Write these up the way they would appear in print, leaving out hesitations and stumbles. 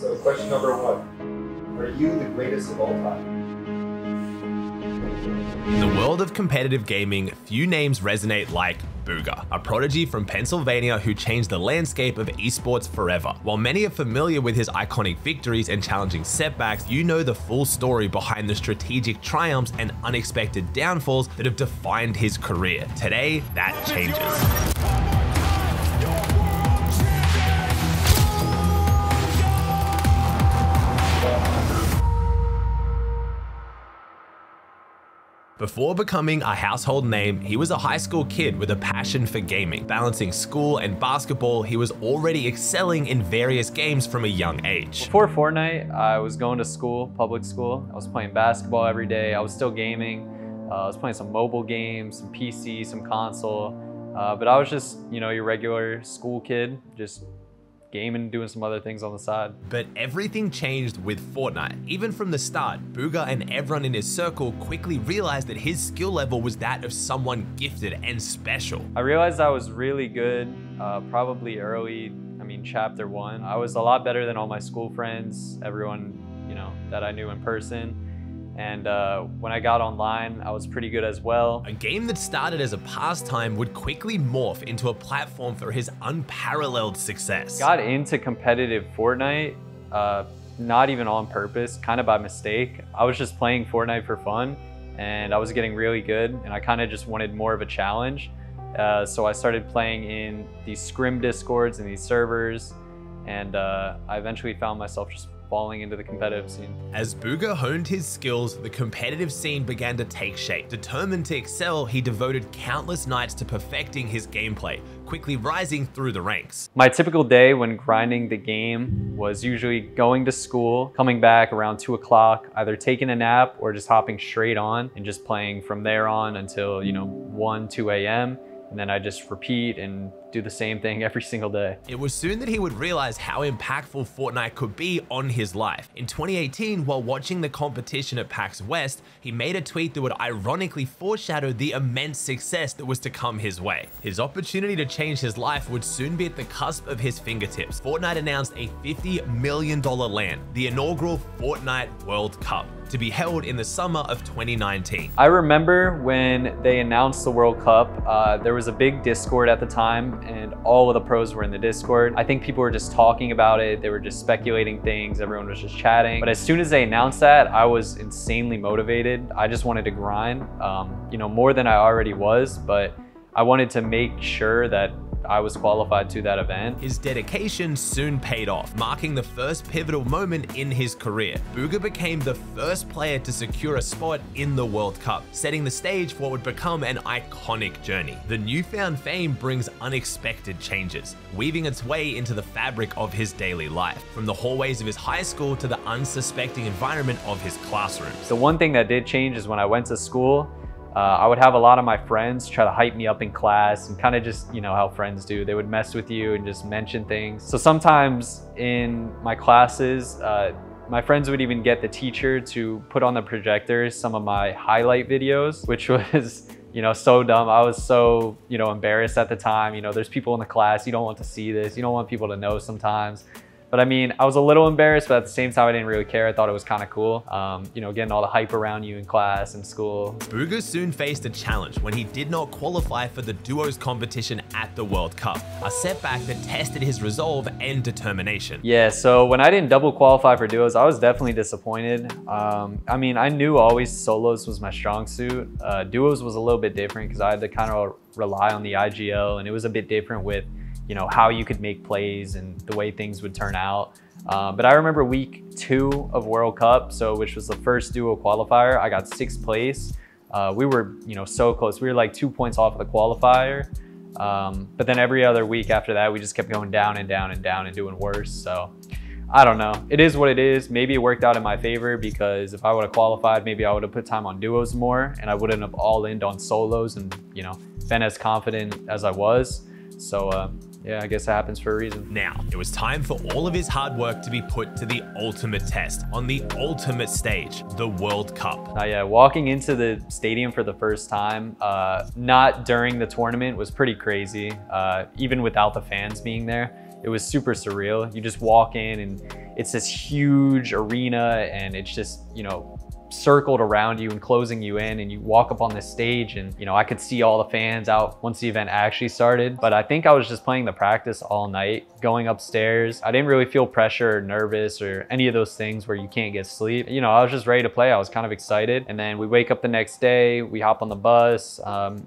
So question number one, are you the greatest of all time? In the world of competitive gaming, few names resonate like Bugha, a prodigy from Pennsylvania who changed the landscape of esports forever. While many are familiar with his iconic victories and challenging setbacks, you know the full story behind the strategic triumphs and unexpected downfalls that have defined his career. Today, that changes. Before becoming a household name, he was a high school kid with a passion for gaming. Balancing school and basketball, he was already excelling in various games from a young age. Before Fortnite, I was going to school, public school. I was playing basketball every day. I was still gaming. I was playing some mobile games, some PC, some console. But I was just, your regular school kid, just gaming, doing some other things on the side. But everything changed with Fortnite. Even from the start, Bugha and everyone in his circle quickly realized that his skill level was that of someone gifted and special. I realized I was really good, probably early, chapter 1. I was a lot better than all my school friends, everyone, that I knew in person. And when I got online, I was pretty good as well. A game that started as a pastime would quickly morph into a platform for his unparalleled success. Got into competitive Fortnite, not even on purpose, kind of by mistake. I was just playing Fortnite for fun and I was getting really good and I kind of just wanted more of a challenge. So I started playing in these scrim discords and these servers, and I eventually found myself just falling into the competitive scene. As Bugha honed his skills, the competitive scene began to take shape. Determined to excel, he devoted countless nights to perfecting his gameplay, quickly rising through the ranks. My typical day when grinding the game was usually going to school, coming back around 2 o'clock, either taking a nap or just hopping straight on and just playing from there on until 1, 2 a.m. And then I just repeat and do the same thing every single day. It was soon that he would realize how impactful Fortnite could be on his life. In 2018, while watching the competition at PAX West, he made a tweet that would ironically foreshadow the immense success that was to come his way. His opportunity to change his life would soon be at the cusp of his fingertips. Fortnite announced a $50 million LAN, the inaugural Fortnite World Cup, to be held in the summer of 2019. I remember when they announced the World Cup, there was a big Discord at the time and all of the pros were in the Discord. I think people were just talking about it. They were just speculating things. Everyone was just chatting. But as soon as they announced that, I was insanely motivated. I just wanted to grind, more than I already was, but I wanted to make sure that I was qualified to that event. His dedication soon paid off, marking the first pivotal moment in his career. Bugha became the first player to secure a spot in the World Cup, setting the stage for what would become an iconic journey. The newfound fame brings unexpected changes, weaving its way into the fabric of his daily life, from the hallways of his high school to the unsuspecting environment of his classrooms. The one thing that did change is when I went to school, I would have a lot of my friends try to hype me up in class and kind of just, how friends do. They would mess with you and just mention things. So sometimes in my classes, my friends would even get the teacher to put on the projector some of my highlight videos, which was, so dumb. I was so, embarrassed at the time. There's people in the class, you don't want to see this. You don't want people to know sometimes. But I was a little embarrassed, but at the same time, I didn't really care. I thought it was kind of cool, getting all the hype around you in class and school. Bugha soon faced a challenge when he did not qualify for the duos competition at the World Cup, a setback that tested his resolve and determination. Yeah, so when I didn't double qualify for duos, I was definitely disappointed. I knew always solos was my strong suit. Duos was a little bit different because I had to kind of rely on the IGL, and it was a bit different with how you could make plays and the way things would turn out. But I remember week 2 of World Cup, which was the first duo qualifier, I got 6th place. We were, so close. We were like 2 points off of the qualifier. But then every other week after that, we just kept going down and down and down and doing worse. So I don't know. It is what it is. Maybe it worked out in my favor because if I would have qualified, maybe I would have put time on duos more and I wouldn't have all in on solos and, been as confident as I was. So yeah, I guess it happens for a reason. Now, it was time for all of his hard work to be put to the ultimate test on the ultimate stage, the World Cup. Yeah, walking into the stadium for the first time, not during the tournament, was pretty crazy, even without the fans being there. it was super surreal. You just walk in and it's this huge arena and it's just, you know, circled around you and closing you in, and you walk up on this stage and, you know, I could see all the fans out once the event actually started. But I think I was just playing the practice all night, going upstairs. I didn't really feel pressure or nervous or any of those things where you can't get sleep. You know, I was just ready to play. I was kind of excited. And then we wake up the next day, we hop on the bus.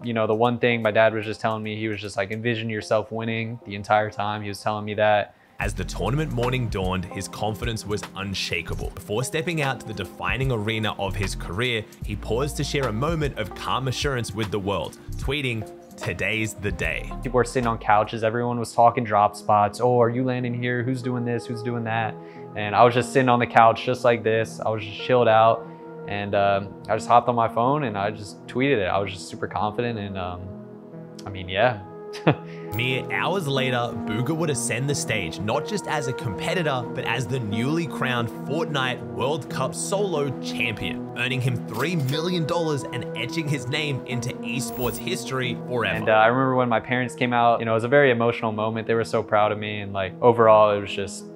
You know, the one thing my dad was just telling me, he was just like, envision yourself winning the entire time. He was telling me that. As the tournament morning dawned, his confidence was unshakable. Before stepping out to the defining arena of his career, he paused to share a moment of calm assurance with the world, tweeting, "Today's the day." People were sitting on couches, everyone was talking drop spots. Oh, are you landing here? Who's doing this? Who's doing that? And I was just sitting on the couch just like this. I was just chilled out, and I just hopped on my phone and I just tweeted it. I was just super confident, and I mean, yeah. Mere hours later, Bugha would ascend the stage, not just as a competitor, but as the newly crowned Fortnite World Cup solo champion, earning him $3 million and etching his name into esports history forever. And I remember when my parents came out, you know, it was a very emotional moment. They were so proud of me, and like overall, it was just,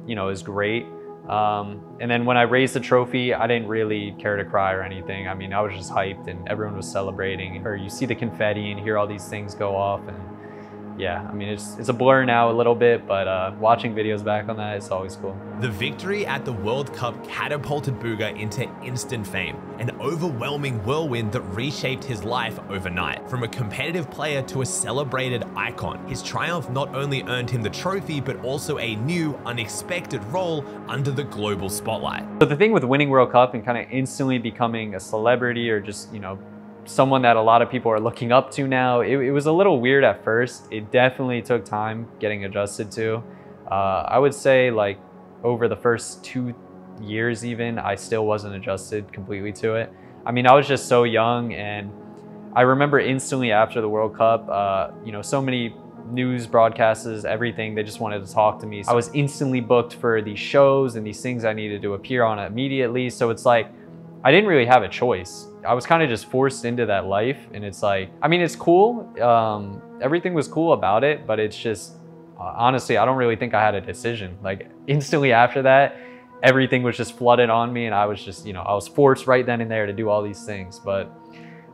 you know, it was great. And then when I raised the trophy, I didn't really care to cry or anything. I mean, I was just hyped and everyone was celebrating. Or you see the confetti and hear all these things go off, and yeah, I mean, it's a blur now a little bit, but watching videos back on that, it's always cool. The victory at the World Cup catapulted Bugha into instant fame, an overwhelming whirlwind that reshaped his life overnight. From a competitive player to a celebrated icon, his triumph not only earned him the trophy, but also a new, unexpected role under the global spotlight. So the thing with winning World Cup and kind of instantly becoming a celebrity, or just, you know, someone that a lot of people are looking up to now, it was a little weird at first. It definitely took time getting adjusted to. I would say like over the first 2 years even, I still wasn't adjusted completely to it. I mean, I was just so young, and I remember instantly after the World Cup, you know, so many news broadcasters, everything, they just wanted to talk to me. So I was instantly booked for these shows and these things I needed to appear on immediately. So it's like, I didn't really have a choice. I was kind of just forced into that life, and it's like, I mean, it's cool. Everything was cool about it, but it's just, honestly, I don't really think I had a decision. Like instantly after that, everything was just flooded on me, and I was just, you know, I was forced right then and there to do all these things. But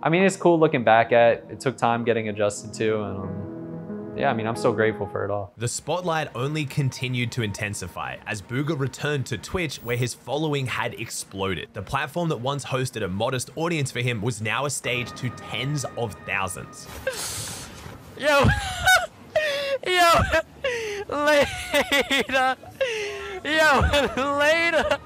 I mean, it's cool looking back at. It took time getting adjusted to, and yeah, I mean, I'm so grateful for it all. The spotlight only continued to intensify as Bugha returned to Twitch, where his following had exploded. The platform that once hosted a modest audience for him was now a stage to tens of thousands. Yo, later. Yo, later.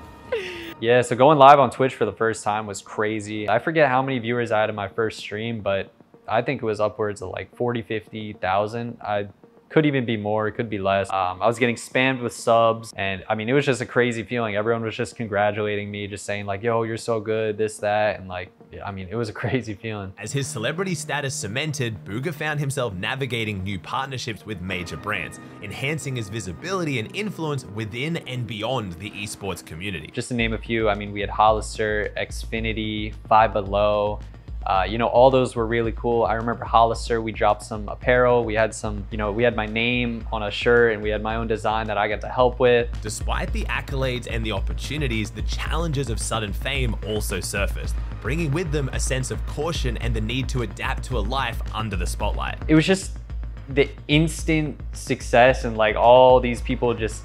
Yeah, so going live on Twitch for the first time was crazy. I forget how many viewers I had in my first stream, but I think it was upwards of like 40, 50,000. I could even be more, it could be less. I was getting spammed with subs, and I mean, it was just a crazy feeling. Everyone was just congratulating me, just saying like, yo, you're so good, this, that. And like, I mean, it was a crazy feeling. As his celebrity status cemented, Bugha found himself navigating new partnerships with major brands, enhancing his visibility and influence within and beyond the esports community. Just to name a few, I mean, we had Hollister, Xfinity, Five Below. You know, all those were really cool. I remember Hollister, we dropped some apparel. We had some, you know, we had my name on a shirt, and we had my own design that I got to help with. Despite the accolades and the opportunities, the challenges of sudden fame also surfaced, bringing with them a sense of caution and the need to adapt to a life under the spotlight. It was just the instant success, and like all these people just,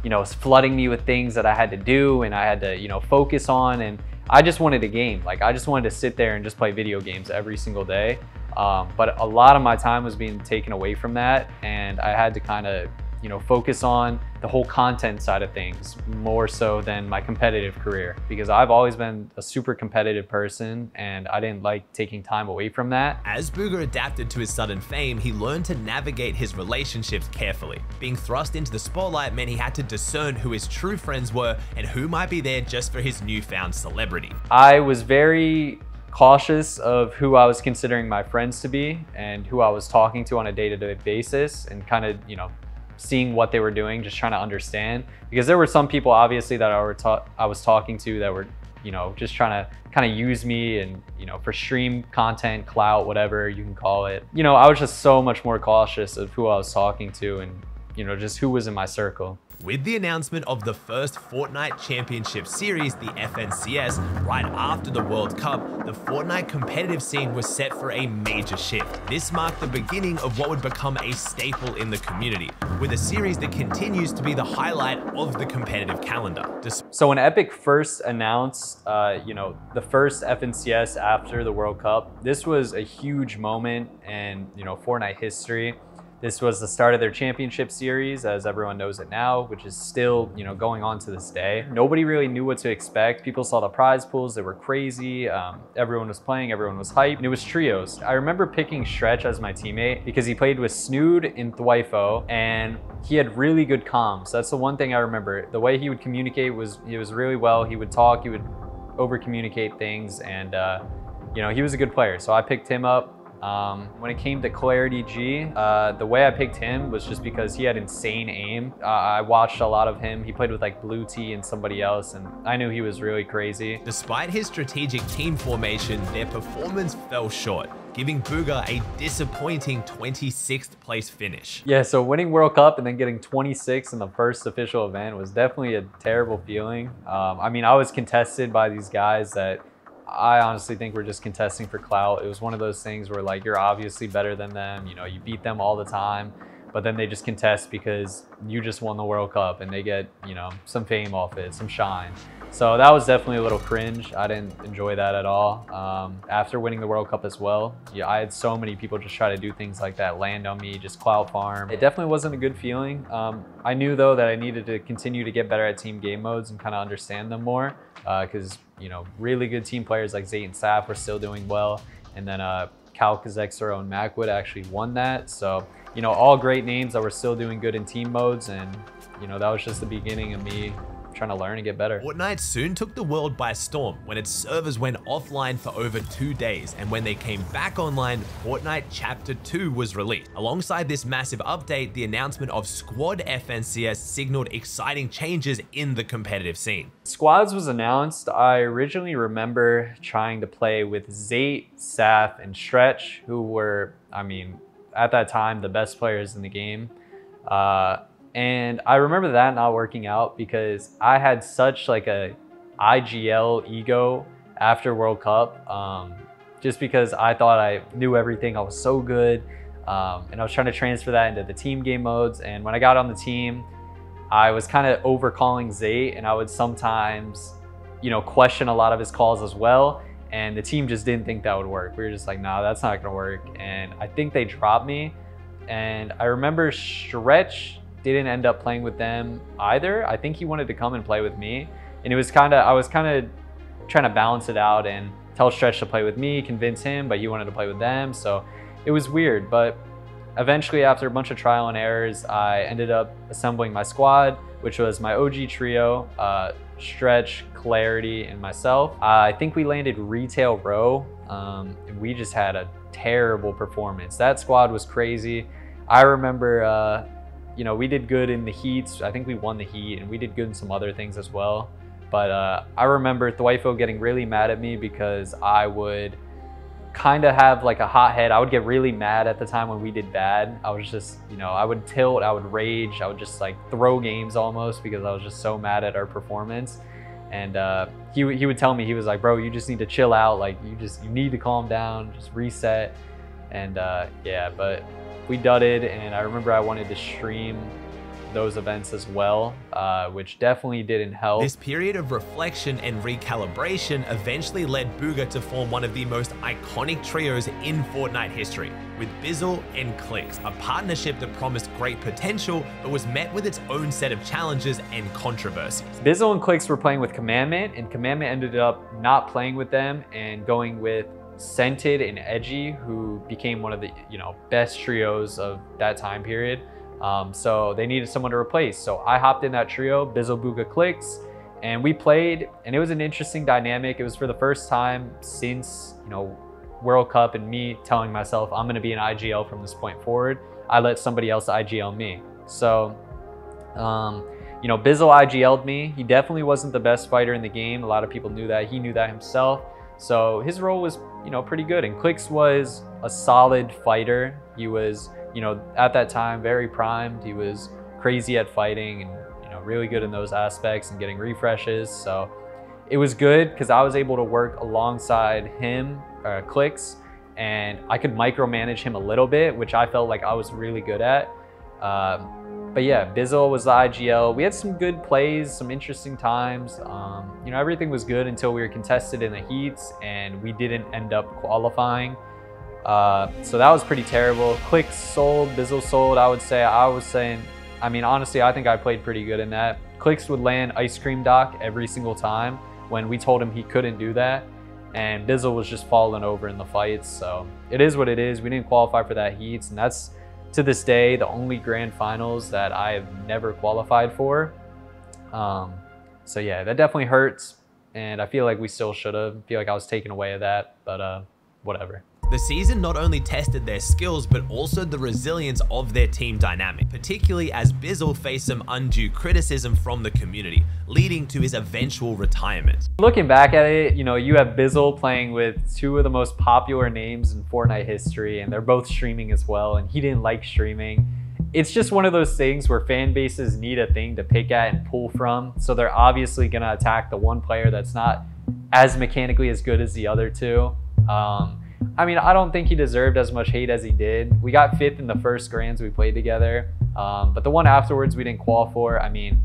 you know, flooding me with things that I had to do and I had to, you know, focus on. And I just wanted a game. Like I just wanted to sit there and just play video games every single day. But a lot of my time was being taken away from that, and I had to kind of, you know, focus on the whole content side of things more so than my competitive career, because I've always been a super competitive person and I didn't like taking time away from that. As Bugha adapted to his sudden fame, he learned to navigate his relationships carefully. Being thrust into the spotlight meant he had to discern who his true friends were and who might be there just for his newfound celebrity. I was very cautious of who I was considering my friends to be and who I was talking to on a day-to-day basis, and kind of, you know, seeing what they were doing, just trying to understand. Because there were some people obviously that I was talking to that were, you know, just trying to kind of use me and, you know, for stream content, clout, whatever you can call it. You know, I was just so much more cautious of who I was talking to, and just who was in my circle. With the announcement of the first Fortnite Championship Series, the FNCS, right after the World Cup, the Fortnite competitive scene was set for a major shift. This marked the beginning of what would become a staple in the community, with a series that continues to be the highlight of the competitive calendar. So when Epic first announced, the first FNCS after the World Cup, this was a huge moment in, Fortnite history. This was the start of their championship series, as everyone knows it now, which is still, going on to this day. Nobody really knew what to expect. People saw the prize pools, they were crazy. Everyone was playing, everyone was hyped, and it was trios. I remember picking Stretch as my teammate because he played with Snood and Thwifo, and he had really good comms. That's the one thing I remember. The way he would communicate was really well. He would talk, he would over-communicate things, and he was a good player. So I picked him up. When it came to Clarity G, the way I picked him was just because he had insane aim. I watched a lot of him. He played with like Blue T and somebody else, and I knew he was really crazy. Despite his strategic team formation, their performance fell short, giving Bugha a disappointing 26th place finish. Yeah, so winning World Cup and then getting 26th in the first official event was definitely a terrible feeling. I was contested by these guys that I honestly think we're just contesting for clout. It was one of those things where like, you're obviously better than them, you beat them all the time, but then they just contest because you just won the World Cup and they get, some fame off it, some shine. So that was definitely a little cringe. I didn't enjoy that at all. After winning the World Cup as well, I had so many people just try to do things like that, land on me, just clout farm. It definitely wasn't a good feeling. I knew though that I needed to continue to get better at team game modes and kind of understand them more, because really good team players like Zayt and Saf were still doing well. And then Calcazexero and Macwood actually won that. So, all great names that were still doing good in team modes. And, that was just the beginning of me trying to learn and get better. Fortnite soon took the world by storm when its servers went offline for over 2 days, and when they came back online, Fortnite Chapter 2 was released. Alongside this massive update, the announcement of Squad FNCS signaled exciting changes in the competitive scene. Squads was announced. I originally remember trying to play with Zayt, Saf, and Stretch, who were, at that time, the best players in the game. And I remember that not working out because I had such like a IGL ego after World Cup, just because I thought I knew everything. I was so good, and I was trying to transfer that into the team game modes. And when I got on the team, I was kind of overcalling Zayt, and I would sometimes, question a lot of his calls as well. And the team just didn't think that would work. We were just like, nah, that's not gonna work. And I think they dropped me. And I remember Stretch didn't end up playing with them either. I think he wanted to come and play with me. And it was I was kind of trying to balance it out and tell Stretch to play with me, convince him, but he wanted to play with them. So it was weird, but eventually after a bunch of trial and errors, I ended up assembling my squad, which was my OG trio, Stretch, Clarity, and myself. I think we landed Retail Row, and we just had a terrible performance. That squad was crazy. I remember, we did good in the heats. I think we won the heat, and we did good in some other things as well. But I remember Thwifo getting really mad at me because I would kind of have like a hot head. I would get really mad at the time when we did bad. I was just, I would tilt, I would rage, I would just like throw games almost because I was just so mad at our performance. And he would tell me, he was like, bro, you just need to chill out. Like you need to calm down, just reset. And yeah, but we dudded, and I remember I wanted to stream those events as well, which definitely didn't help. This period of reflection and recalibration eventually led Bugha to form one of the most iconic trios in Fortnite history, with Bizzle and Clicks, a partnership that promised great potential but was met with its own set of challenges and controversies. Bizzle and Clicks were playing with Commandment, and Commandment ended up not playing with them and going with Scented and Edgy, who became one of the best trios of that time period. So they needed someone to replace. So I hopped in that trio, Bizzle, Bugha, Clicks, and we played, and it was an interesting dynamic. It was for the first time since World Cup and me telling myself I'm gonna be an IGL from this point forward. I let somebody else IGL me. So Bizzle IGL'd me. He definitely wasn't the best fighter in the game. A lot of people knew that. He knew that himself. So his role was, pretty good. And Clicks was a solid fighter. He was, at that time, very primed. He was crazy at fighting and, you know, really good in those aspects and getting refreshes. So it was good because I was able to work alongside him, Clicks, and I could micromanage him a little bit, which I felt like I was really good at. But yeah, Bizzle was the IGL. We had some good plays, some interesting times. You know, everything was good until we were contested in the heats and we didn't end up qualifying. So that was pretty terrible. Clicks sold, Bizzle sold, I would say. I mean, honestly, I think I played pretty good in that. Clicks would land ice cream dock every single time when we told him he couldn't do that. And Bizzle was just falling over in the fights. So it is what it is. We didn't qualify for that heats, and that's, to this day, the only grand finals that I've never qualified for. So yeah, that definitely hurts, and I feel like we still should have. I feel like I was taken away of that, but whatever. The season not only tested their skills, but also the resilience of their team dynamic, particularly as Bizzle faced some undue criticism from the community, leading to his eventual retirement. Looking back at it, you know, you have Bizzle playing with two of the most popular names in Fortnite history, and they're both streaming as well, and he didn't like streaming. It's just one of those things where fan bases need a thing to pick at and pull from, so they're obviously going to attack the one player that's not as mechanically as good as the other two. I mean, I don't think he deserved as much hate as he did. We got 5th in the first grands we played together, but the one afterwards we didn't qual for. I mean,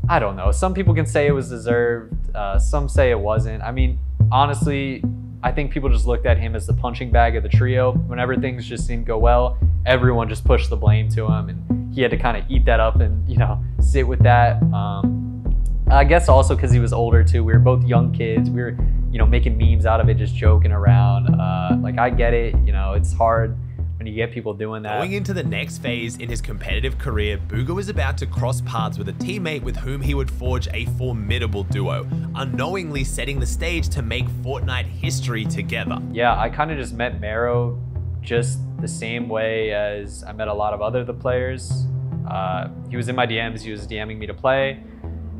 I don't know. Some people can say it was deserved. Some say it wasn't. I mean, honestly, I think people just looked at him as the punching bag of the trio. Whenever things just didn't go well, everyone just pushed the blame to him, and he had to kind of eat that up and, you know, sit with that. I guess also because he was older too. We were both young kids. We were, you know, making memes out of it, just joking around. Like, I get it, you know, it's hard when you get people doing that. Going into the next phase in his competitive career, Bugha was about to cross paths with a teammate with whom he would forge a formidable duo, unknowingly setting the stage to make Fortnite history together. Yeah, I kind of just met Mero just the same way as I met a lot of other players. He was in my DMs, he was DMing me to play,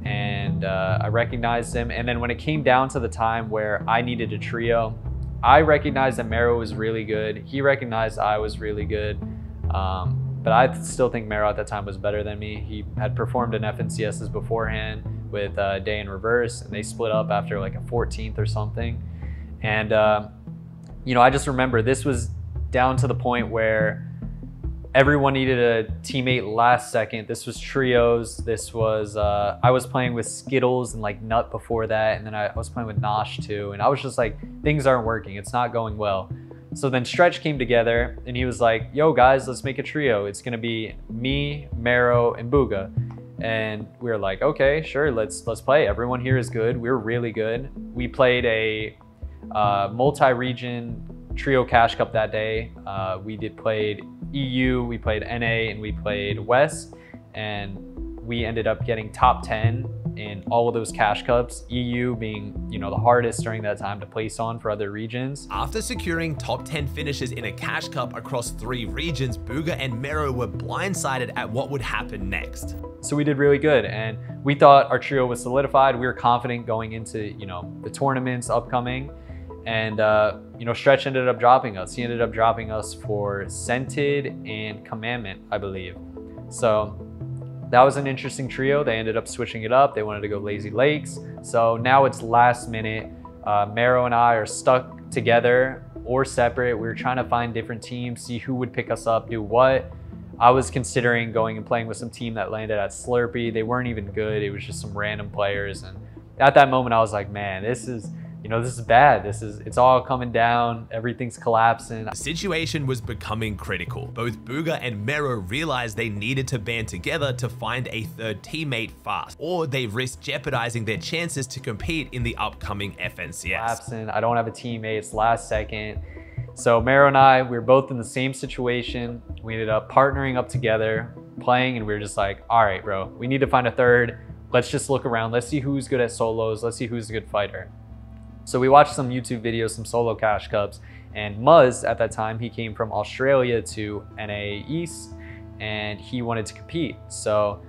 and I recognized him. And then when it came down to the time where I needed a trio, I recognized that Mero was really good. He recognized I was really good. But I still think Mero at that time was better than me. He had performed in FNCSs beforehand with Day in Reverse, and they split up after like a 14th or something. And, you know, I just remember this was down to the point where everyone needed a teammate last second. This was trios. This was, I was playing with Skittles and like Nut before that. And then I was playing with Nosh too. And I was just like, things aren't working. It's not going well. So then Stretch came together and he was like, yo guys, let's make a trio. It's gonna be me, Mero, and Bugha. And we were like, okay, sure, let's play. Everyone here is good. We're really good. We played a multi-region trio cash cup that day. We played EU, we played NA, and we played West, and we ended up getting top 10 in all of those cash cups, EU being, you know, the hardest during that time to place on for other regions. After securing top 10 finishes in a cash cup across 3 regions, Bugha and Mero were blindsided at what would happen next. So we did really good, and we thought our trio was solidified. We were confident going into, you know, the tournaments upcoming. And, you know, Stretch ended up dropping us. He ended up dropping us for Scented and Commandment, I believe. So that was an interesting trio. They ended up switching it up. They wanted to go Lazy Lakes. So now it's last minute. Mero and I are stuck together or separate. We were trying to find different teams, see who would pick us up, do what. I was considering going and playing with some team that landed at Slurpee. They weren't even good. It was just some random players. And at that moment, I was like, man, this is bad. It's all coming down. Everything's collapsing. The situation was becoming critical. Both Bugha and Mero realized they needed to band together to find a third teammate fast, or they risked jeopardizing their chances to compete in the upcoming FNCS. Collapsing. I don't have a teammate. It's last second. So Mero and I, we were both in the same situation. We ended up partnering up together, playing, and we were just like, all right, bro, we need to find a third. Let's just look around. Let's see who's good at solos. Let's see who's a good fighter. So we watched some YouTube videos, some solo cash cups, and Muzz at that time, he came from Australia to NA East and he wanted to compete. So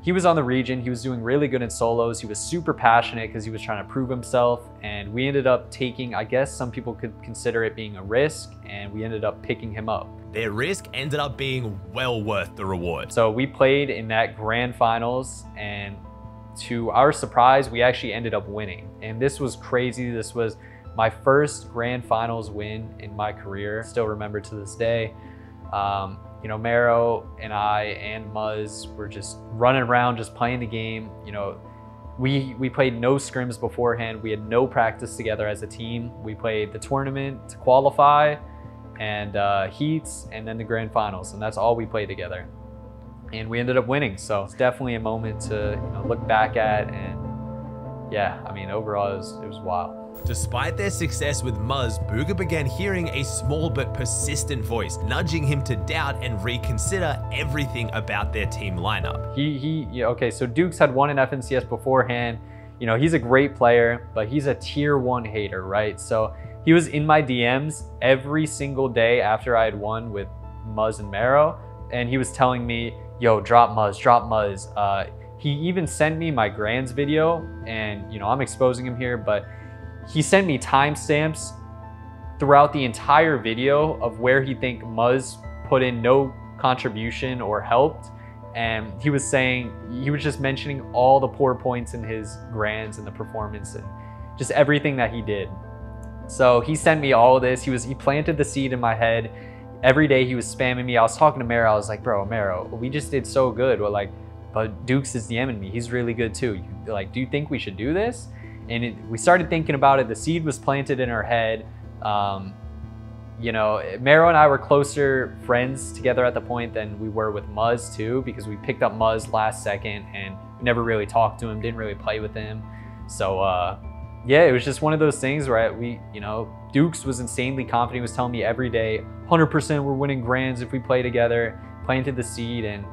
he was on the region. He was doing really good in solos. He was super passionate because he was trying to prove himself. And we ended up taking, I guess some people could consider it being a risk, and we ended up picking him up. Their risk ended up being well worth the reward. So we played in that grand finals, and to our surprise, we actually ended up winning. And this was crazy. This was my first grand finals win in my career. Still remember to this day. You know, Mero and I and Muzz were just running around, just playing the game. You know, we played no scrims beforehand. We had no practice together as a team. We played the tournament to qualify, and heats, and then the grand finals, and that's all we played together. And we ended up winning. So it's definitely a moment to, you know, look back at, and yeah, I mean, overall it was wild. Despite their success with Muzz, Bugha began hearing a small but persistent voice, nudging him to doubt and reconsider everything about their team lineup. Yeah, okay, so Dukes had won in FNCS beforehand. You know, he's a great player, but he's a tier 1 hater, right? So he was in my DMs every single day after I had won with Muzz and Mero, and he was telling me, yo, drop Muzz, drop Muzz. He even sent me my Grands video, and you know, I'm exposing him here, but he sent me timestamps throughout the entire video of where he think Muzz put in no contribution or helped. And he was saying, he was just mentioning all the poor points in his Grands and the performance and just everything that he did. So he sent me all of this. He planted the seed in my head. Every day he was spamming me. I was talking to Mero. I was like, bro, Mero, we just did so good. Well, like, but Dukes is DMing me. He's really good too. Like, do you think we should do this? And we started thinking about it. The seed was planted in our head. You know, Mero and I were closer friends together at the point than we were with Muzz too, because we picked up Muzz last second and we never really talked to him, didn't really play with him. So yeah, it was just one of those things where you know, Dukes was insanely confident. He was telling me every day, 100% we're winning Grands if we play together, planted the seed. And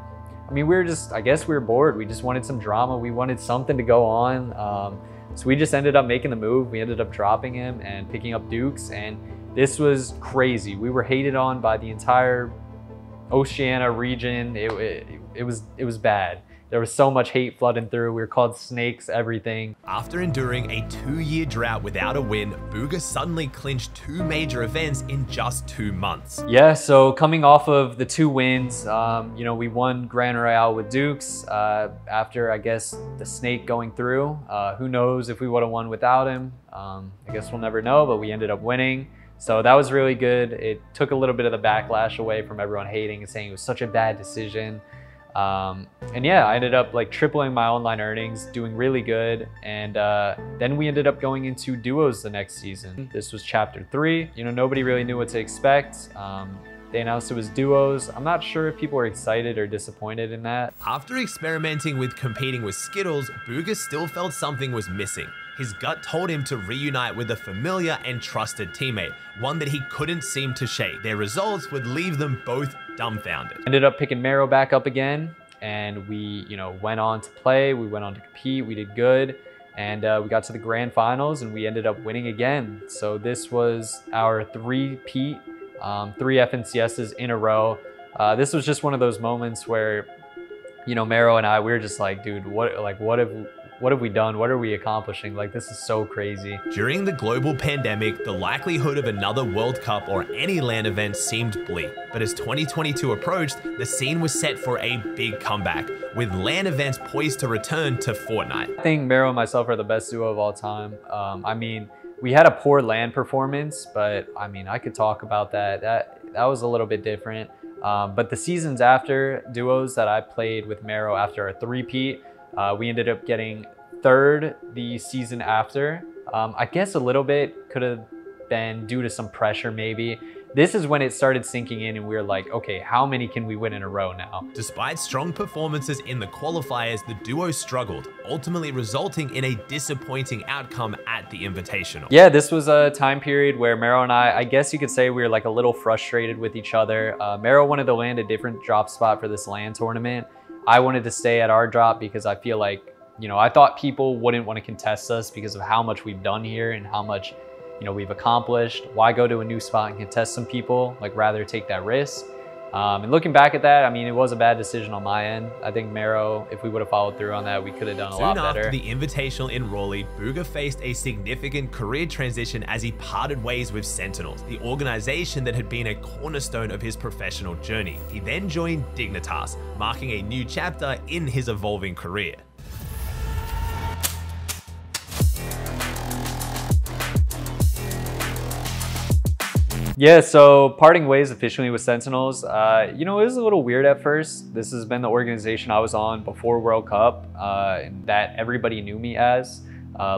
I mean, we were just, I guess we were bored. We just wanted some drama. We wanted something to go on. So we just ended up making the move. We ended up dropping him and picking up Dukes, and this was crazy. We were hated on by the entire Oceania region. It was bad. There was so much hate flooding through. We were called snakes, everything. After enduring a 2-year drought without a win, Bugha suddenly clinched 2 major events in just 2 months. Yeah, so coming off of the 2 wins, you know, we won Grand Royale with Dukes after, I guess, the snake going through. Who knows if we would have won without him? I guess we'll never know, but we ended up winning. So that was really good. It took a little bit of the backlash away from everyone hating and saying it was such a bad decision. And yeah, I ended up like tripling my online earnings, doing really good. And then we ended up going into duos the next season. This was chapter 3. You know, nobody really knew what to expect. They announced it was duos. I'm not sure if people were excited or disappointed in that. After experimenting with competing with Skittles, Bugha still felt something was missing. His gut told him to reunite with a familiar and trusted teammate, one that he couldn't seem to shake. Their results would leave them both dumbfounded. Ended up picking Mero back up again, and we, you know, went on to play. We went on to compete. We did good, and we got to the grand finals, and we ended up winning again. So this was our 3-peat, 3 FNCSs in a row. This was just one of those moments where, you know, Mero and I, we were just like, dude, what have we done? What are we accomplishing? Like, this is so crazy. During the global pandemic, the likelihood of another World Cup or any LAN event seemed bleak. But as 2022 approached, the scene was set for a big comeback, with LAN events poised to return to Fortnite. I think Mero and myself are the best duo of all time. I mean, we had a poor LAN performance, but I mean, I could talk about that. That was a little bit different. But the seasons after, duos that I played with Mero after our 3-peat, we ended up getting 3rd the season after. I guess a little bit could have been due to some pressure maybe. This is when it started sinking in and we were like, okay, how many can we win in a row now? Despite strong performances in the qualifiers, the duo struggled, ultimately resulting in a disappointing outcome at the Invitational. Yeah, this was a time period where Mero and I guess you could say we were like a little frustrated with each other. Mero wanted to land a different drop spot for this LAN tournament. I wanted to stay at our drop because I feel like, you know, I thought people wouldn't want to contest us because of how much we've done here and how much, you know, we've accomplished. Why go to a new spot and contest some people? Like, rather take that risk. And looking back at that, I mean, it was a bad decision on my end. I think Mero, if we would have followed through on that, we could have done a lot better. Soon after the Invitational in Raleigh, Bugha faced a significant career transition as he parted ways with Sentinels, the organization that had been a cornerstone of his professional journey. He then joined Dignitas, marking a new chapter in his evolving career. Yeah, so parting ways officially with Sentinels, you know, it was a little weird at first. This has been the organization I was on before World Cup, that everybody knew me as,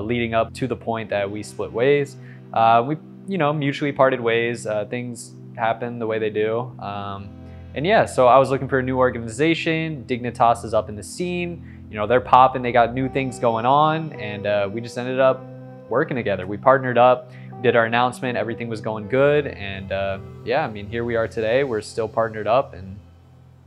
leading up to the point that we split ways. We, you know, mutually parted ways. Things happen the way they do. And yeah, so I was looking for a new organization. Dignitas is up in the scene. You know, they're popping, they got new things going on, and we just ended up working together. We partnered up, did our announcement, everything was going good, and yeah, I mean, here we are today. We're still partnered up, and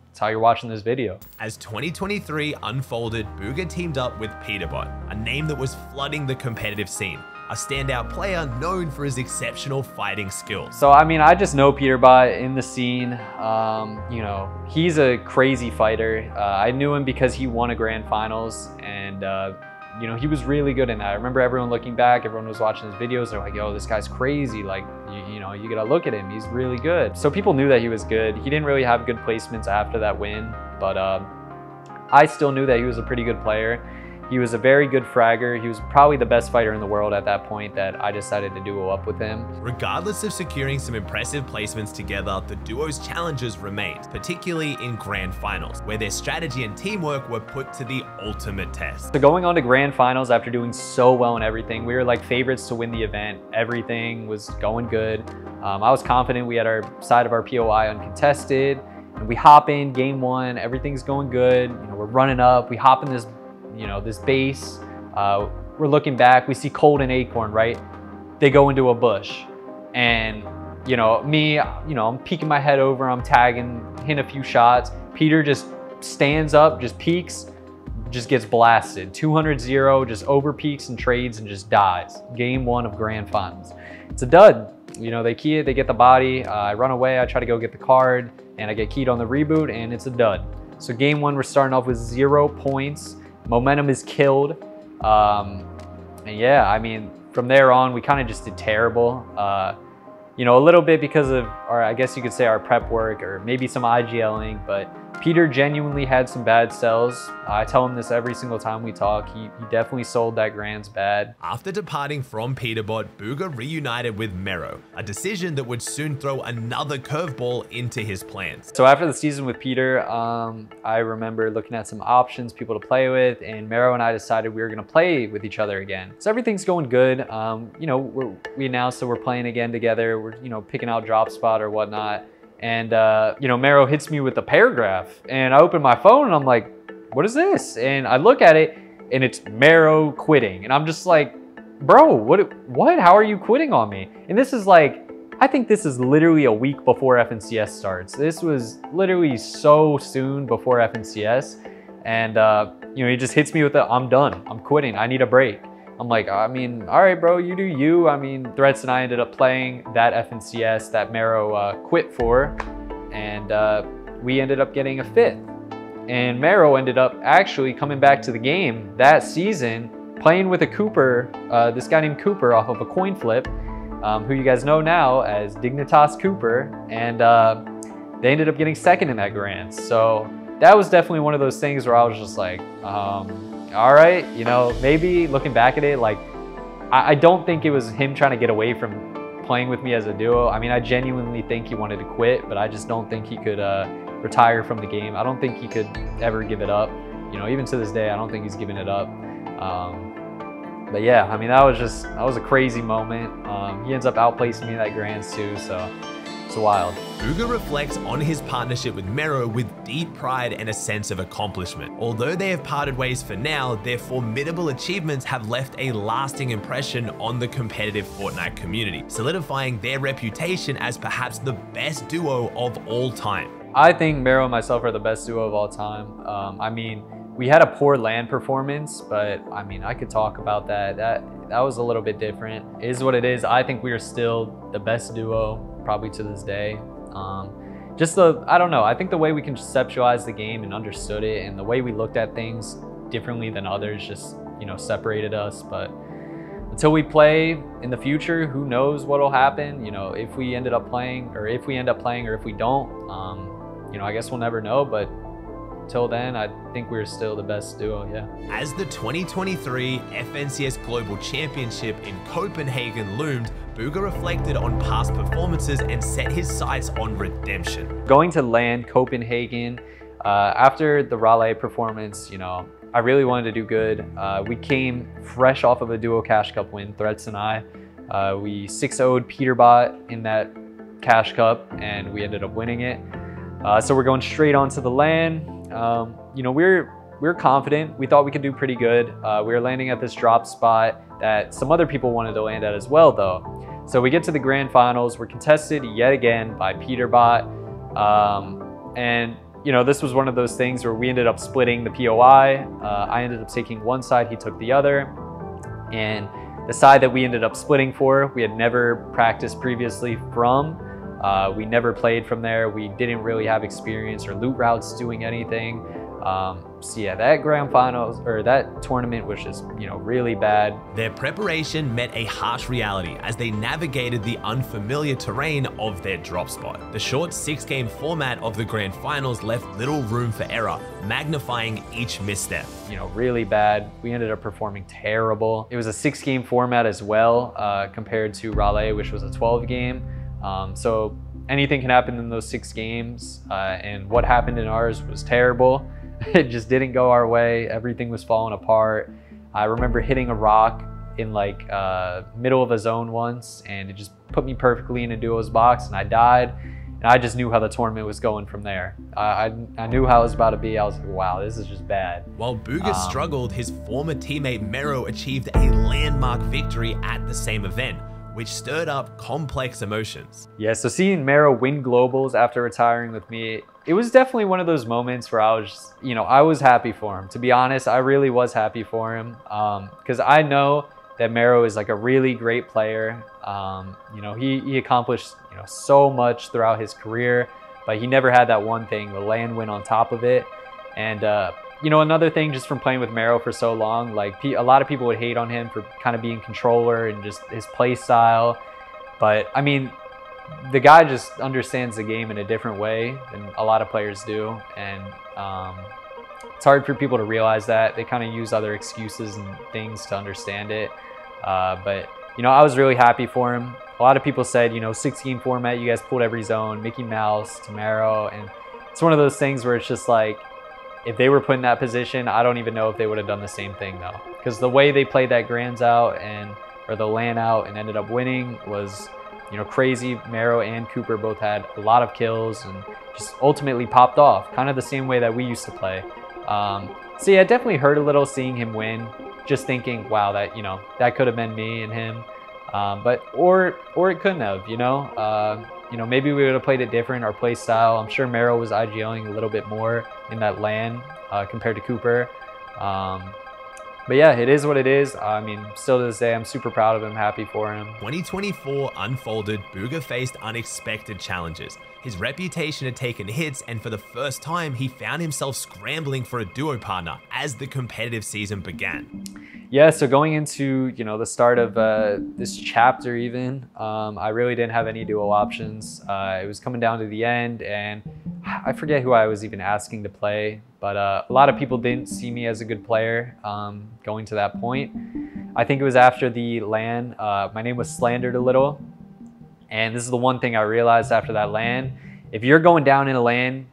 that's how you're watching this video. As 2023 unfolded, Bugha teamed up with Peterbot, a name that was flooding the competitive scene, a standout player known for his exceptional fighting skills. So, I mean, I just know Peterbot in the scene. You know, he's a crazy fighter. I knew him because he won a grand finals, and you know, he was really good in that. I remember everyone looking back, everyone was watching his videos, they're like, yo, this guy's crazy. Like, you know, you gotta look at him, he's really good. So people knew that he was good. He didn't really have good placements after that win, but I still knew that he was a pretty good player. He was a very good fragger. He was probably the best fighter in the world at that point that I decided to duo up with him. Regardless of securing some impressive placements together, the duo's challenges remained, particularly in grand finals, where their strategy and teamwork were put to the ultimate test. So going on to grand finals after doing so well in everything, we were like favorites to win the event. Everything was going good. I was confident we had our side of our POI uncontested, and we hop in game one, everything's going good. You know, we're running up, we hop in this, you know, this base, we're looking back, we see Cold and Acorn, right? They go into a bush, and you know, me, you know, I'm peeking my head over, I'm tagging, hitting a few shots. Peter just stands up, just peeks, just gets blasted. 200-0, just over peaks and trades and just dies. Game one of grand finals. It's a dud. You know, they key it, they get the body, I run away, I try to go get the card, and I get keyed on the reboot, and it's a dud. So game one, we're starting off with 0 points. Momentum is killed. And yeah, I mean, from there on, we kind of just did terrible. You know, a little bit because of, or I guess you could say our prep work or maybe some IGLing, but Peter genuinely had some bad sells. I tell him this every single time we talk. He definitely sold that grands bad. After departing from Peterbot, Bugha reunited with Mero, a decision that would soon throw another curveball into his plans. So after the season with Peter, I remember looking at some options, people to play with, and Mero and I decided we were gonna play with each other again. So everything's going good. You know, we announced that we're playing again together. We're, you know, picking out drop spot or whatnot. And, you know, Mero hits me with a paragraph, and I open my phone and I'm like, what is this? And I look at it and it's Mero quitting. And I'm just like, bro, what? How are you quitting on me? And this is like, I think this is literally a week before FNCS starts. This was literally so soon before FNCS. And, you know, he just hits me with I'm done, I'm quitting, I need a break. I'm like, I mean, all right, bro, you do you. I mean, Threats and I ended up playing that FNCS that Mero quit for, and we ended up getting a 5th. And Mero ended up actually coming back to the game that season, playing with a Cooper, this guy named Cooper off of a coin flip, who you guys know now as Dignitas Cooper, and they ended up getting 2nd in that grand. So that was definitely one of those things where I was just like, all right, you know, maybe looking back at it, like, I don't think it was him trying to get away from playing with me as a duo. I mean, I genuinely think he wanted to quit, but I just don't think he could retire from the game. I don't think he could ever give it up. You know, even to this day, I don't think he's giving it up. But yeah, I mean, that was a crazy moment. He ends up outplacing me in that grands too, so it's wild. Bugha reflects on his partnership with Mero with deep pride and a sense of accomplishment. Although they have parted ways for now, their formidable achievements have left a lasting impression on the competitive Fortnite community, solidifying their reputation as perhaps the best duo of all time. I think Mero and myself are the best duo of all time. I mean, we had a poor LAN performance, but I mean, I could talk about that. That was a little bit different. It is what it is. I think we are still the best duo, probably to this day. just I don't know, I think the way we conceptualized the game and understood it and the way we looked at things differently than others just, you know, separated us. But until we play in the future, who knows what'll happen? You know, if we end up playing or if we don't, you know, I guess we'll never know. But until then, I think we're still the best duo, yeah. As the 2023 FNCS Global Championship in Copenhagen loomed, Bugha reflected on past performances and set his sights on redemption. Going to LAN Copenhagen, after the Raleigh performance, you know, I really wanted to do good. We came fresh off of a duo Cash Cup win, Threats and I. We 6-0'd Peterbot in that Cash Cup and we ended up winning it. So we're going straight on to the LAN. You know, we're confident. We thought we could do pretty good. We were landing at this drop spot that some other people wanted to land at as well though. So we get to the grand finals. We're contested yet again by Peterbot. And you know, this was one of those things where we ended up splitting the POI. I ended up taking one side, he took the other. And the side that we ended up splitting for, we had never practiced previously from. We never played from there. We didn't really have experience or loot routes doing anything. So yeah, that grand finals or that tournament was just, you know, really bad. Their preparation met a harsh reality as they navigated the unfamiliar terrain of their drop spot. The short 6-game format of the grand finals left little room for error, magnifying each misstep. You know, really bad. We ended up performing terrible. It was a 6-game format as well, compared to Raleigh, which was a 12-game. So anything can happen in those 6 games, and what happened in ours was terrible. It just didn't go our way. Everything was falling apart. I remember hitting a rock in like middle of a zone once, and it just put me perfectly in a duo's box, and I died. And I just knew how the tournament was going from there. I knew how it was about to be. I was like, wow, this is just bad. While Bugha struggled, his former teammate Mero achieved a landmark victory at the same event, which stirred up complex emotions. Yeah, so seeing Mero win globals after retiring with me, it was definitely one of those moments where I was just, you know, I was happy for him. To be honest, I really was happy for him because I know that Mero is like a really great player. You know, he accomplished, you know, so much throughout his career, but he never had that one thing, the LAN win on top of it. And you know, another thing just from playing with Mero for so long, like a lot of people would hate on him for kind of being controller and just his play style. But I mean, the guy just understands the game in a different way than a lot of players do. And it's hard for people to realize that. They kind of use other excuses and things to understand it. But, you know, I was really happy for him. A lot of people said, you know, 6-game format, you guys pulled every zone, Mickey Mouse to Mero. And it's one of those things where it's just like, if they were put in that position, I don't even know if they would have done the same thing though. Because the way they played that grands out or the LAN out and ended up winning was, you know, crazy. Mero and Cooper both had a lot of kills and just ultimately popped off, kind of the same way that we used to play. So yeah, it definitely hurt a little seeing him win, just thinking, wow, that, you know, that could have been me and him. Or it couldn't have, you know. You know, maybe we would have played it different, our play style. I'm sure Mero was IGLing a little bit more in that LAN compared to Cooper. But yeah, it is what it is. I mean, still to this day, I'm super proud of him, happy for him. 2024 unfolded, Bugha faced unexpected challenges. His reputation had taken hits, and for the first time, he found himself scrambling for a duo partner as the competitive season began. Yeah, so going into, you know, the start of this chapter even, I really didn't have any duo options. It was coming down to the end, and I forget who I was even asking to play, but a lot of people didn't see me as a good player going to that point. I think it was after the LAN, my name was slandered a little, and this is the one thing I realized after that LAN. If you're going down in a LAN,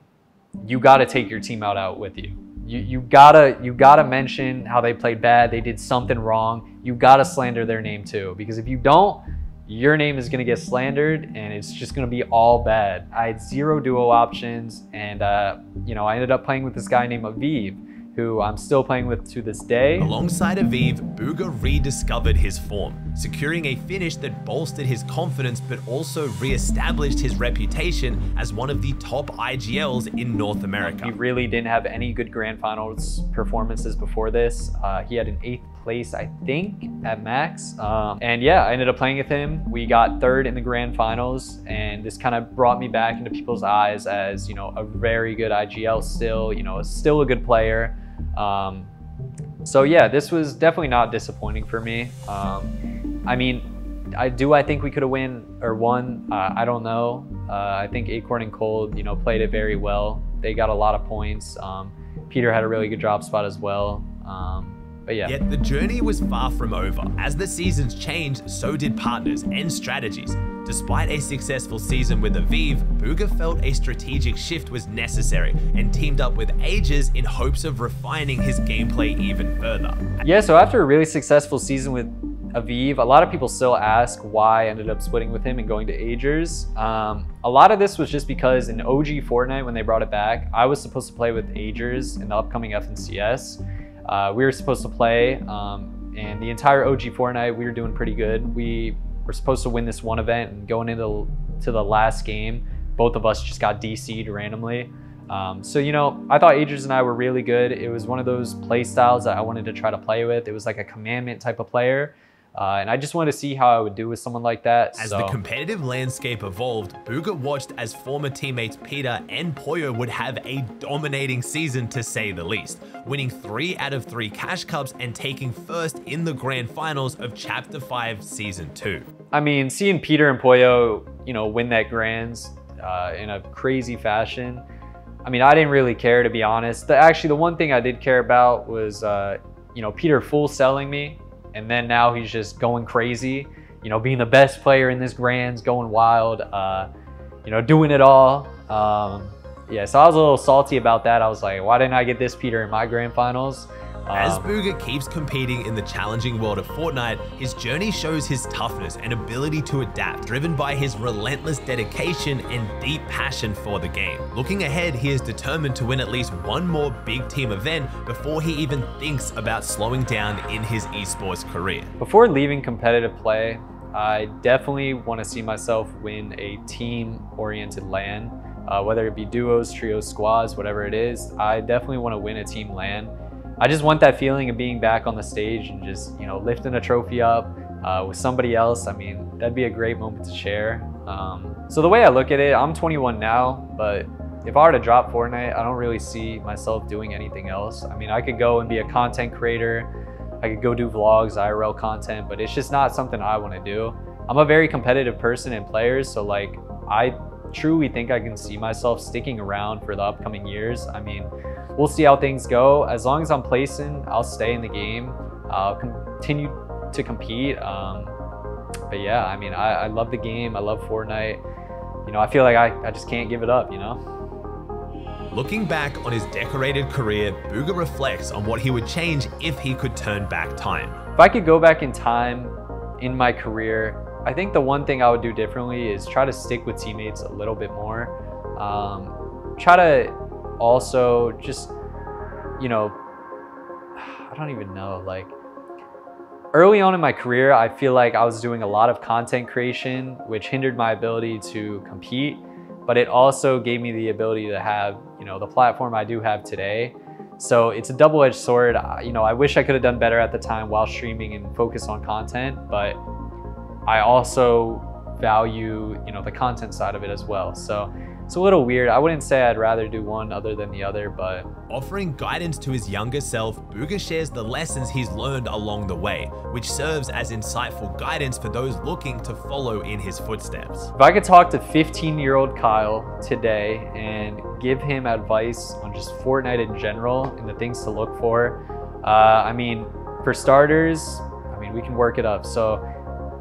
you gotta take your team out with you. You gotta mention how they played bad, they did something wrong. You gotta slander their name too, because if you don't, your name is gonna get slandered and it's just gonna be all bad. I had 0 duo options, and you know, I ended up playing with this guy named Aviv, who I'm still playing with to this day. Alongside Aviv, Bugha rediscovered his form, securing a finish that bolstered his confidence but also re-established his reputation as one of the top IGLs in North America. He really didn't have any good grand finals performances before this. He had an 8th place, I think, at max. And yeah, I ended up playing with him. We got third in the grand finals, and this kind of brought me back into people's eyes as, you know, a very good IGL still, you know, still a good player. So yeah, this was definitely not disappointing for me. I mean, I think we could have won. I don't know. I think Acorn and Cold, you know, played it very well. They got a lot of points. Peter had a really good drop spot as well. But yeah. Yet the journey was far from over. As the seasons changed, so did partners and strategies. Despite a successful season with Aviv, Bugha felt a strategic shift was necessary and teamed up with Ages in hopes of refining his gameplay even further. Yeah, so after a really successful season with Aviv, a lot of people still ask why I ended up splitting with him and going to Agers. A lot of this was just because in OG Fortnite, when they brought it back, I was supposed to play with Agers in the upcoming FNCS. We were supposed to play, and the entire OG Fortnite, we were doing pretty good. We were supposed to win this one event, and going into the last game, both of us just got DC'd randomly. So, you know, I thought Agers and I were really good. It was one of those play styles that I wanted to try to play with. It was like a commandment type of player. And I just wanted to see how I would do with someone like that. As the competitive landscape evolved, Bugha watched as former teammates Peter and Pollo would have a dominating season, to say the least, winning 3 out of 3 cash cups and taking first in the grand finals of Chapter 5 Season 2. I mean, seeing Peter and Pollo, you know, win that grands in a crazy fashion, I mean, I didn't really care, to be honest. Actually, the one thing I did care about was, you know, Peter full selling me. And then now he's just going crazy, you know, being the best player in this grands, going wild, you know, doing it all. Yeah, so I was a little salty about that. I was like, why didn't I get this Peter in my grand finals? As Bugha keeps competing in the challenging world of Fortnite, his journey shows his toughness and ability to adapt, driven by his relentless dedication and deep passion for the game. Looking ahead, he is determined to win at least one more big team event before he even thinks about slowing down in his esports career. Before leaving competitive play, I definitely want to see myself win a team-oriented LAN, whether it be duos, trios, squads, whatever it is. I definitely want to win a team LAN. I just want that feeling of being back on the stage and just, you know, lifting a trophy up with somebody else. I mean, that'd be a great moment to share. So the way I look at it, I'm 21 now, but if I were to drop Fortnite, I don't really see myself doing anything else. I mean, I could go and be a content creator. I could go do vlogs, IRL content, but it's just not something I want to do. I'm a very competitive person in players, so like, I truly think I can see myself sticking around for the upcoming years. I mean, we'll see how things go. As long as I'm placing, I'll stay in the game. I'll continue to compete. But yeah, I mean, I love the game. I love Fortnite. You know, I feel like I just can't give it up, you know? Looking back on his decorated career, Bugha reflects on what he would change if he could turn back time. If I could go back in time in my career, I think the one thing I would do differently is try to stick with teammates a little bit more. Try to also just, you know, I don't even know, like early on in my career, I feel like I was doing a lot of content creation, which hindered my ability to compete, but it also gave me the ability to have, you know, the platform I do have today. So it's a double-edged sword. You know, I wish I could have done better at the time while streaming and focus on content, but I also value, you know, the content side of it as well. So it's a little weird. I wouldn't say I'd rather do one other than the other, but... Offering guidance to his younger self, Bugha shares the lessons he's learned along the way, which serves as insightful guidance for those looking to follow in his footsteps. If I could talk to 15-year-old Kyle today and give him advice on just Fortnite in general and the things to look for, I mean, for starters, I mean, we can work it up. So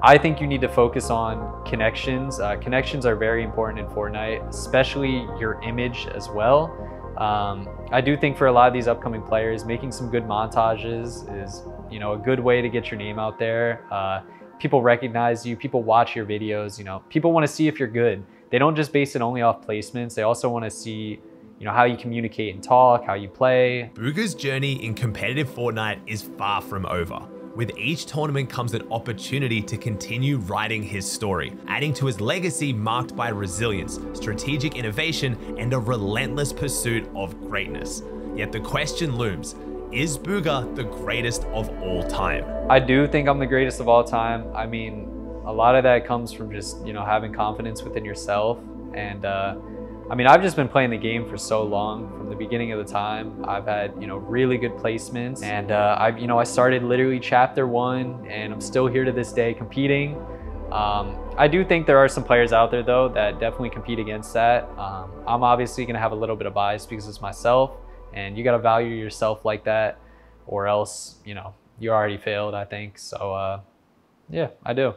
I think you need to focus on connections. Connections are very important in Fortnite, especially your image as well. I do think for a lot of these upcoming players, making some good montages is, you know, a good way to get your name out there. People recognize you, people watch your videos, you know, people want to see if you're good. They don't just base it only off placements. They also want to see, you know, how you communicate and talk, how you play. Bugha's journey in competitive Fortnite is far from over. With each tournament comes an opportunity to continue writing his story, adding to his legacy marked by resilience, strategic innovation, and a relentless pursuit of greatness. Yet the question looms, is Bugha the greatest of all time? I do think I'm the greatest of all time. I mean, a lot of that comes from just, you know, having confidence within yourself. And I mean, I've just been playing the game for so long. From the beginning of the time, I've had, you know, really good placements. And I started literally chapter 1 and I'm still here to this day competing. I do think there are some players out there though that definitely compete against that. I'm obviously gonna have a little bit of bias because it's myself, and you gotta value yourself like that, or else, you know, you already failed, I think. So yeah, I do.